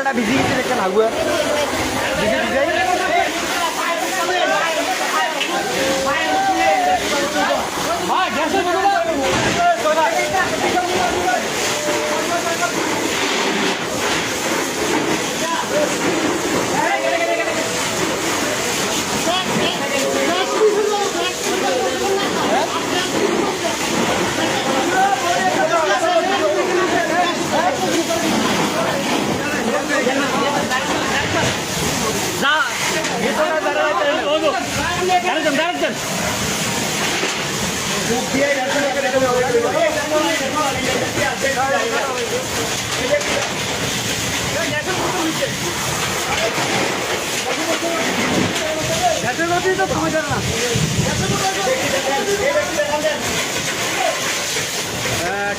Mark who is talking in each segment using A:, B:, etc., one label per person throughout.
A: জায়গাটা ভিজে গেছে দেখেন আগুয়া ভিজে ভিজে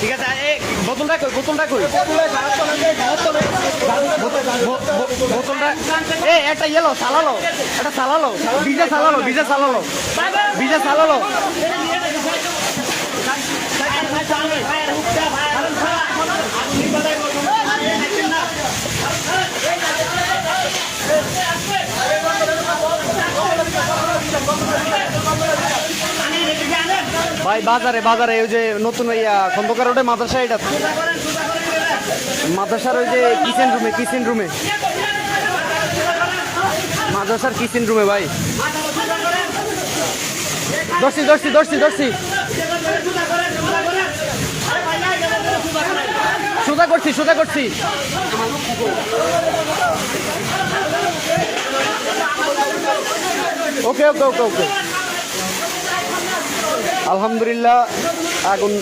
A: ঠিক আছে বোতলটা কই বোতলটা একটা ইয়েলো সালালো একটা সালালো ভিজা সালালো ভাই বাজারে ওই যে নতুন খন্দকার রোডে মাদ্রাসা এটা মাদ্রাসার ওই যে কিচেন রুমে মাদ্রাসার কিচেন রুমে ভাই দর্শি সোজা করছি ওকে আলহামদুলিল্লাহ আগুন